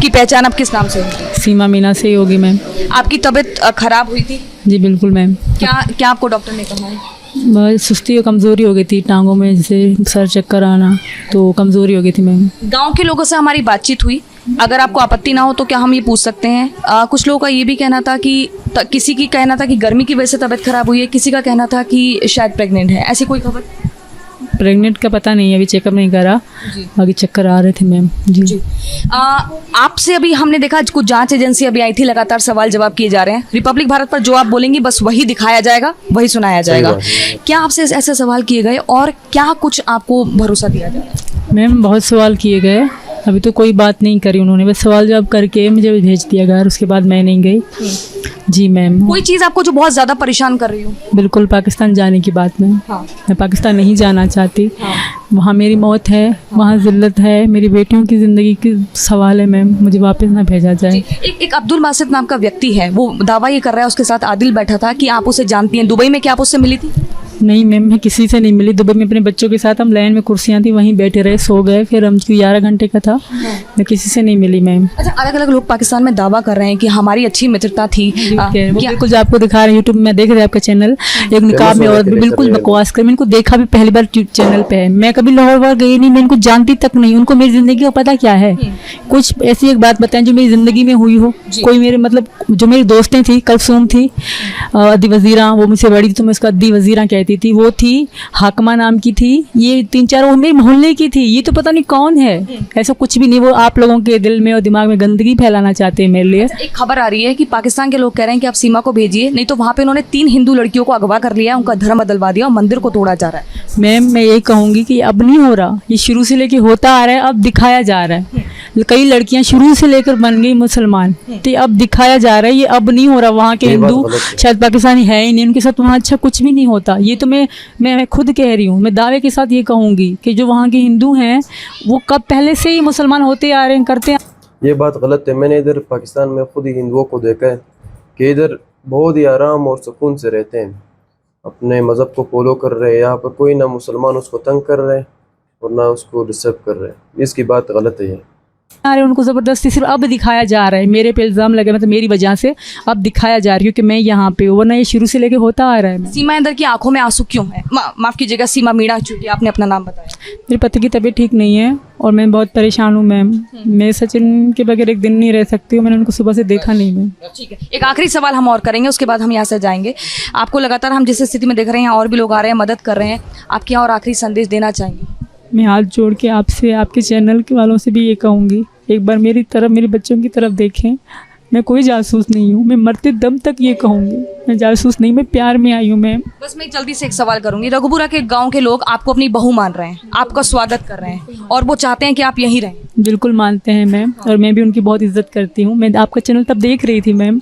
आपकी पहचान अब किस नाम से है? सीमा मीना से ही होगी मैम। आपकी तबीयत खराब हुई थी? जी बिल्कुल मैम। क्या क्या आपको डॉक्टर ने कहा है? बहुत सुस्ती और कमज़ोरी हो गई थी टांगों में, जैसे सर चक्कर आना, तो कमज़ोरी हो गई थी मैम। गांव के लोगों से हमारी बातचीत हुई, अगर आपको आपत्ति ना हो तो क्या हम ये पूछ सकते हैं? कुछ लोगों का ये भी कहना था कि किसी की कहना था कि गर्मी की वजह से तबीयत खराब हुई है, किसी का कहना था कि शायद प्रेग्नेंट है, ऐसी कोई खबर? प्रेग्नेंट का पता नहीं है, अभी चेकअप नहीं करा, बाकी चक्कर आ रहे थे मैम। जी आपसे अभी हमने देखा कुछ जांच एजेंसी अभी आई थी, लगातार सवाल जवाब किए जा रहे हैं। रिपब्लिक भारत पर जो आप बोलेंगी बस वही दिखाया जाएगा, वही सुनाया जाएगा। क्या आपसे ऐसे सवाल किए गए और क्या कुछ आपको भरोसा दिया जाए? मैम बहुत सवाल किए गए, अभी तो कोई बात नहीं करी उन्होंने, बस सवाल जवाब करके मुझे भेज दिया घर, उसके बाद मैं नहीं गई। जी मैम। कोई चीज़ आपको जो बहुत ज़्यादा परेशान कर रही हो? बिल्कुल पाकिस्तान जाने की बात मैम। हाँ। मैं पाकिस्तान नहीं जाना चाहती। हाँ। वहाँ मेरी मौत है, वहाँ ज़िल्लत है, मेरी बेटियों की ज़िंदगी की सवाल है मैम, मुझे वापस ना भेजा जाए। एक अब्दुल बासित नाम का व्यक्ति है, वो दावा ये कर रहा है, उसके साथ आदिल बैठा था कि आप उसे जानती हैं। दुबई में क्या आप उससे मिली थी? नहीं मैम, मैं किसी से नहीं मिली। दुबई में अपने बच्चों के साथ हम लाइन में कुर्सियाँ थी, वहीं बैठे रहे, सो गए, फिर हम 11 घंटे का था, मैं किसी से नहीं मिली मैम। अच्छा, अलग अलग लोग पाकिस्तान में दावा कर रहे हैं कि हमारी अच्छी मित्रता थी। बिल्कुल जो आपको दिखा रहे हैं यूट्यूब में, देख रहे हैं आपका चैनल, एक निकाब में और बिल्कुल बकवास कर, मैं इनको देखा भी पहली बार चैनल पे है। मैं कभी लाहौर वार गई नहीं, मैं इनको जानती तक नहीं, उनको मेरी ज़िंदगी का पता क्या है? कुछ ऐसी एक बात बताएं जो मेरी ज़िंदगी में हुई हो। कोई मेरे मतलब जो मेरी दोस्तें थी, कलसूम थी, अद्दी वज़ीरा, वो मुझसे बड़ी थी तो मैं उसको अद्दी वज़ीरा कहती थी, वो थी हाकमा नाम की थी, ये 3-4 वो मेरे मोहल्ले की थी, ये तो पता नहीं कौन है। ऐसा कुछ भी नहीं, वो आप लोगों के दिल में और दिमाग में गंदगी फैलाना चाहते हैं मेरे लिए। एक खबर आ रही है कि पाकिस्तान के लोग कह रहे हैं कि आप सीमा को भेजिए, नहीं तो वहाँ पे उन्होंने 3 हिंदू लड़कियों को अगवा कर लिया, उनका धर्म बदलवा दिया और मंदिर को तोड़ा जा रहा है। मैम मैं यही कहूँगी कि अब नहीं हो रहा, ये शुरू से लेके होता आ रहा है, अब दिखाया जा रहा है। कई लड़कियां शुरू से लेकर बन गई मुसलमान, तो अब दिखाया जा रहा है, ये अब नहीं हो रहा। वहाँ के हिंदू शायद पाकिस्तानी है ही नहीं, उनके साथ वहाँ अच्छा कुछ भी नहीं होता। ये तो मैं खुद कह रही हूँ, मैं दावे के साथ ये कहूँगी कि जो वहाँ के हिंदू हैं वो कब पहले से ही मुसलमान होते आ रहे हैं, करते हैं। ये बात गलत है। मैंने इधर पाकिस्तान में खुद ही हिंदुओं को देखा है कि इधर बहुत ही आराम और सुकून से रहते हैं, अपने मज़हब को फॉलो कर रहे हैं। यहाँ पर कोई ना मुसलमान उसको तंग कर रहे हैं और ना उसको डिस्टर्ब कर रहे हैं। इसकी बात गलत है। अरे उनको ज़बरदस्ती सिर्फ अब दिखाया जा रहा है, मेरे पे इल्ज़ाम लगे, मतलब मेरी वजह से अब दिखाया जा रही है कि मैं यहाँ पे हूँ, वरना ये शुरू से लेके होता आ रहा है। सीमा इंदर की आंखों में आंसू क्यों है? माफ़ कीजिएगा, सीमा मीणा, चूंकि आपने अपना नाम बताया। मेरे पति की तबीयत ठीक नहीं है और मैं बहुत परेशान हूँ मैम। मैं सचिन के बगैर एक दिन नहीं रह सकती हूँ, मैंने उनको सुबह से देखा नहीं मैम। ठीक है, एक आखिरी सवाल हम और करेंगे, उसके बाद हम यहाँ से जाएंगे। आपको लगातार हम जिस स्थिति में देख रहे हैं, और भी लोग आ रहे हैं, मदद कर रहे हैं, आप क्या और आखिरी संदेश देना चाहेंगे? मैं हाथ जोड़ के आपसे, आपके चैनल के वालों से भी ये कहूँगी, एक बार मेरी तरफ, मेरे बच्चों की तरफ देखें। मैं कोई जासूस नहीं हूँ, मैं मरते दम तक ये कहूँगी, मैं जासूस नहीं, मैं प्यार में आई हूँ मैम। बस मैं जल्दी से एक सवाल करूँगी। रघुपुरा के गांव के लोग आपको अपनी बहू मान रहे हैं, आपका स्वागत कर रहे हैं और वो चाहते हैं कि आप यहीं रहें। बिल्कुल मानते हैं मैम, और मैं भी उनकी बहुत इज्जत करती हूँ। मैं आपका चैनल तब देख रही थी मैम,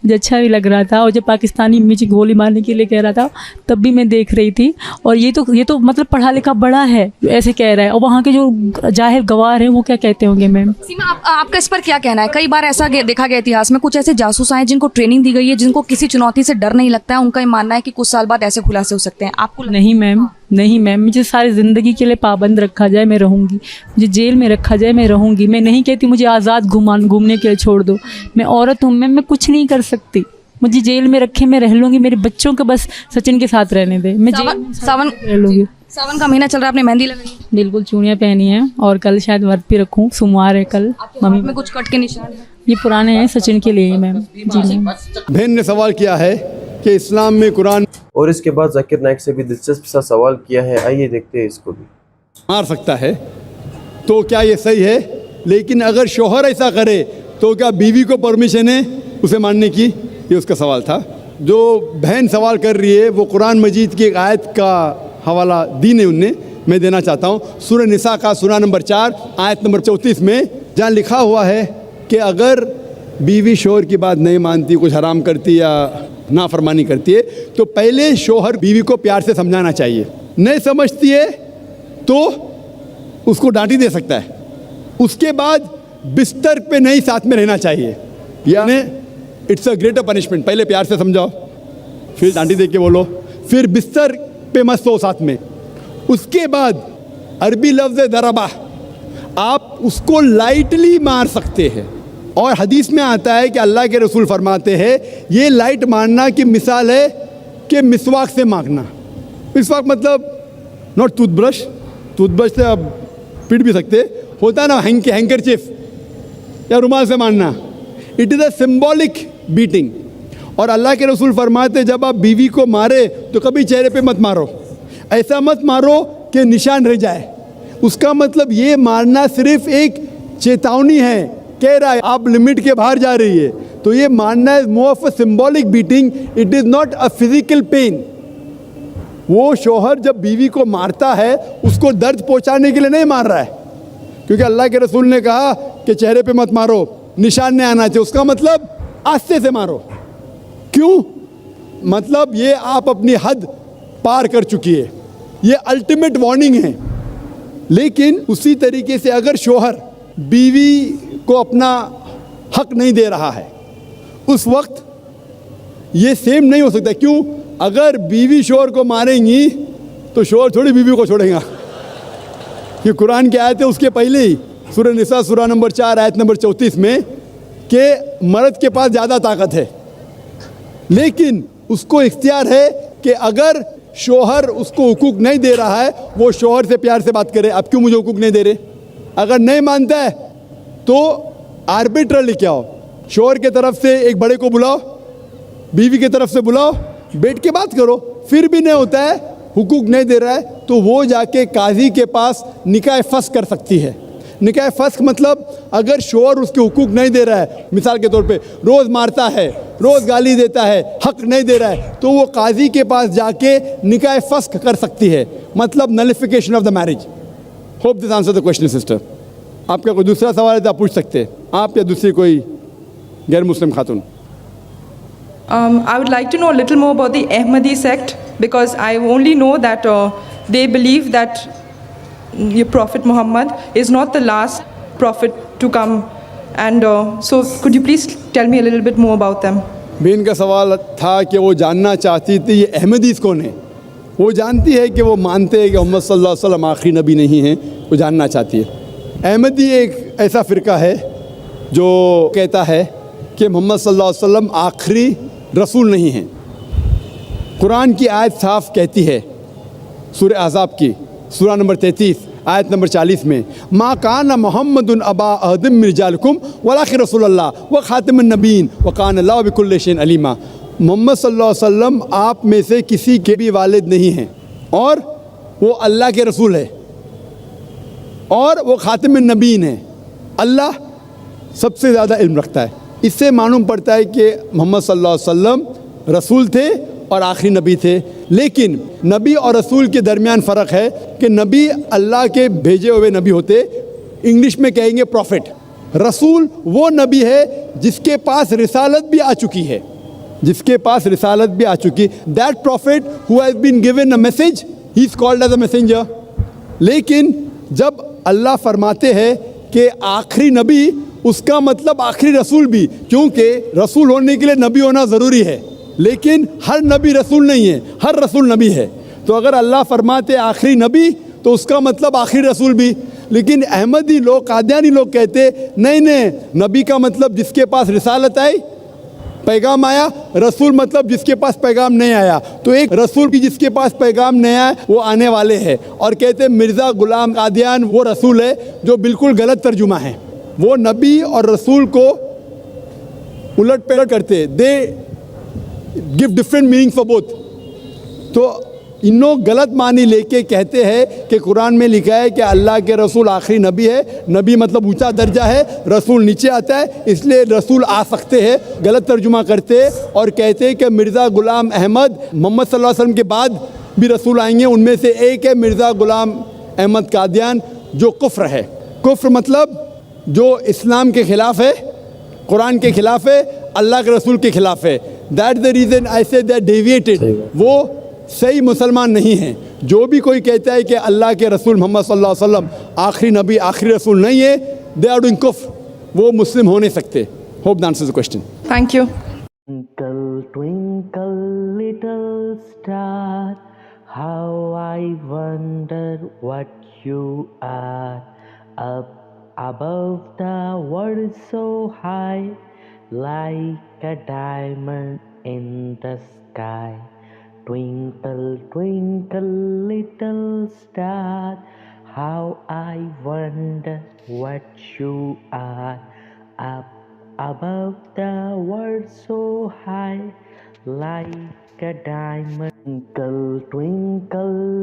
मुझे अच्छा भी लग रहा था, और जब पाकिस्तानी मुझे गोली मारने के लिए कह रहा था तब भी मैं देख रही थी। और ये तो मतलब पढ़ा लिखा बड़ा है जो ऐसे कह रहा है, और वहाँ के जो जाहिर गवार हैं वो क्या कहते होंगे मैम? सीमा, आपका इस पर क्या कहना है? कई बार ऐसा देखा गया इतिहास में, कुछ ऐसे जासूस आए जिनको ट्रेनिंग दी गई है, जिनको किसी चुनौती से डर नहीं लगता है, उनका ये मानना है कि कुछ साल बाद ऐसे खुलासे हो सकते हैं। आपको नहीं मैम, नहीं मैम, मुझे सारी ज़िंदगी के लिए पाबंद रखा जाए मैं रहूँगी, मुझे जेल में रखा जाए मैं रहूँगी। मैं नहीं कहती मुझे आज़ाद घूमने के लिए छोड़ दो, मैं औरत हूँ मैम, मैं कुछ नहीं कर सकती। मुझे जेल में रखे मैं रह लूँगी, मेरे बच्चों को बस सचिन के साथ रहने दे, मैं सावन रह लूँगी। सावन का महीना चल रहा है, आपने मेहंदी लगाई? बिल्कुल, चूड़ियाँ पहनी हैं और कल शायद व्रत भी रखूँ, सोमवार है कल। मम्मी में कुछ कट के निशान है? ये पुराने हैं, सचिन के लिए मैम। जी मैम। बहन ने सवाल किया है कि इस्लाम में कुरान, और इसके बाद जाकिर नाइक से भी दिलचस्प सा सवाल किया है, आइए देखते हैं इसको भी। मार सकता है तो क्या ये सही है? लेकिन अगर शोहर ऐसा करे तो क्या बीवी को परमिशन है उसे मारने की? ये उसका सवाल था। जो बहन सवाल कर रही है वो कुरान मजीद की एक आयत का हवाला दी ने उनने, मैं देना चाहता हूँ। सूरह निसा का सूरा नंबर 4 आयत नंबर 34 में जहाँ लिखा हुआ है कि अगर बीवी शोहर की बात नहीं मानती, कुछ हराम करती या नाफरमानी करती है, तो पहले शोहर बीवी को प्यार से समझाना चाहिए। नहीं समझती है तो उसको डांटी दे सकता है। उसके बाद बिस्तर पे नहीं साथ में रहना चाहिए, यानी इट्स अ ग्रेटर पनिशमेंट। पहले प्यार से समझाओ, फिर डांटी दे के बोलो, फिर बिस्तर पे मत सो साथ में। उसके बाद अरबी लफ्ज़ दरबा, आप उसको लाइटली मार सकते हैं, और हदीस में आता है कि अल्लाह के रसूल फरमाते हैं ये लाइट मारना की मिसाल है कि मिसवाक से मांगना। मिसवाक मतलब नॉट टूथब्रश, टूथब्रश से आप पीट भी सकते, होता है ना हैंकरचिफ या रुमाल से मारना। It is a symbolic beating. और अल्लाह के रसूल फरमाते जब आप बीवी को मारे तो कभी चेहरे पे मत मारो, ऐसा मत मारो कि निशान रह जाए। उसका मतलब ये मारना सिर्फ एक चेतावनी है, कह रहा है आप लिमिट के बाहर जा रही है। तो ये मारना is more of a symbolic beating, it is not a physical pain. वो शोहर जब बीवी को मारता है उसको दर्द पहुंचाने के लिए नहीं मार रहा है, क्योंकि अल्लाह के रसूल ने कहा कि चेहरे पे मत मारो, निशान नहीं आना चाहिए। उसका मतलब आस्ते से मारो। क्यों? मतलब ये आप अपनी हद पार कर चुकी है, ये अल्टीमेट वार्निंग है। लेकिन उसी तरीके से अगर शोहर बीवी को अपना हक नहीं दे रहा है उस वक्त ये सेम नहीं हो सकता। क्यों? अगर बीवी शोहर को मारेंगी तो शोहर थोड़ी बीवी को छोड़ेगा। ये कुरान की आयत है उसके पहले ही सूरह निसा सूरह नंबर 4 आयत नंबर 34 में कि मर्द के पास ज़्यादा ताकत है, लेकिन उसको इख्तियार है कि अगर शोहर उसको हुकूक नहीं दे रहा है वो शोहर से प्यार से बात करे, अब क्यों मुझे हुकूक नहीं दे रहे। अगर नहीं मानता है तो आर्बिट्रर लेके आओ, शोहर के तरफ से एक बड़े को बुलाओ, बीवी की तरफ से बुलाओ, बैठ के बात करो। फिर भी नहीं होता है, हुकूक नहीं दे रहा है, तो वो जाके काजी के पास निकाह फस्ख कर सकती है। निकाह फस्ख मतलब अगर शोहर उसके हुकूक नहीं दे रहा है, मिसाल के तौर पे रोज़ मारता है, रोज़ गाली देता है, हक नहीं दे रहा है, तो वो काजी के पास जाके निकाह फस्ख कर सकती है, मतलब नलिफिकेशन of the marriage. Hope this answer the question sister. आपका कोई दूसरा सवाल है तो आप पूछ सकते हैं, आप या दूसरी कोई गैर मुस्लिम खातून। I would like to know a little more about the Ahmadi sect, because I only know that they believe that your Prophet Muhammad is not the last prophet to come, and so could you please tell me a little bit more about them? बहन का सवाल था कि वो जानना चाहती थी ये अहमदीस कौन है। वो जानती है कि वो मानते हैं कि मोहम्मद सल्लल्लाहु अलैहि वसल्लम आखिरी नबी नहीं है, वो जानना चाहती है। अहमदी एक ऐसा फ़िरका है जो कहता है कि मोहम्मद सल्लल्लाहु अलैहि वसल्लम आखिरी रसूल नहीं हैं। कुरान की आयत साफ कहती है सूरह अहज़ाब की सूरह नंबर 33 आयत नंबर 40 में, मा कान मोहम्मदुन अबा अहदिम मिन रिजालिकुम वलाकिन रसूलुल्लाह व खातिमुन नबीन व कान अल्लाहु बिकुल्लि शैइन अलीमा। मोहम्मद सल्लल्लाहु अलैहि वसल्लम आप में से किसी के भी वालिद नहीं हैं और वो अल्लाह के रसूल है और वो खातिमुन नबीन है। अल्लाह सबसे ज़्यादा इल्म रखता है। इससे मालूम पड़ता है कि मोहम्मद सल्लल्लाहु अलैहि वसल्लम रसूल थे और आखिरी नबी थे। लेकिन नबी और रसूल के दरमियान फ़र्क है कि नबी अल्लाह के भेजे हुए नबी होते, इंग्लिश में कहेंगे प्रॉफिट। रसूल वो नबी है जिसके पास रिसालत भी आ चुकी है, जिसके पास रिसालत भी आ चुकी। That prophet who has been given a message he is called as a messenger. लेकिन जब अल्लाह फरमाते हैं कि आखिरी नबी, उसका मतलब आखिरी रसूल भी, क्योंकि रसूल होने के लिए नबी होना ज़रूरी है, लेकिन हर नबी रसूल नहीं है, हर रसूल नबी है। तो अगर अल्लाह फरमाते आखिरी नबी तो उसका मतलब आखिरी रसूल भी। लेकिन अहमदी लोग, कादियानी लोग कहते नहीं नहीं, नबी का मतलब जिसके पास रिसालत आई, पैगाम आया, रसूल मतलब जिसके पास पैगाम नहीं आया। तो एक रसूल की जिसके पास पैगाम नहीं आया वो आने वाले हैं। और कहते मिर्ज़ा गुलाम कादियान वो रसूल है, जो बिल्कुल गलत तर्जुमा है। वो नबी और रसूल को उलट पलट करते, they give different meaning for both. तो इन लोग गलत मानी लेके कहते हैं कि कुरान में लिखा है कि अल्लाह के रसूल आखिरी नबी है, नबी मतलब ऊंचा दर्जा है, रसूल नीचे आता है, इसलिए रसूल आ सकते हैं। गलत तर्जुमा करते और कहते हैं कि मिर्ज़ा गुलाम अहमद मोहम्मद सल्लल्लाहु अलैहि वसल्लम के बाद भी रसूल आएंगे, उनमें से एक है मिर्ज़ा गुलाम अहमद कादियान, जो कुफ्र है। कुफ्र मतलब जो इस्लाम के ख़िलाफ़ है, कुरान के ख़िलाफ़ है, अल्लाह के रसूल के ख़िलाफ़ है। That the reason I say that deviated, वो सही मुसलमान नहीं हैं। जो भी कोई कहता है कि अल्लाह के रसूल मोहम्मद सल्लल्लाहु अलैहि वसल्लम आखिरी नबी आखिरी रसूल नहीं है, दे आर डूइंग कुफ्र, वो मुस्लिम हो नहीं सकते। Hope that answers the question. Thank you. Twinkle, twinkle, little star, how I wonder what you are. Up above the world so high, like a diamond in the sky. Twinkle, twinkle, little star, how I wonder what you are. Up above the world so high, like a diamond. Twinkle, twinkle.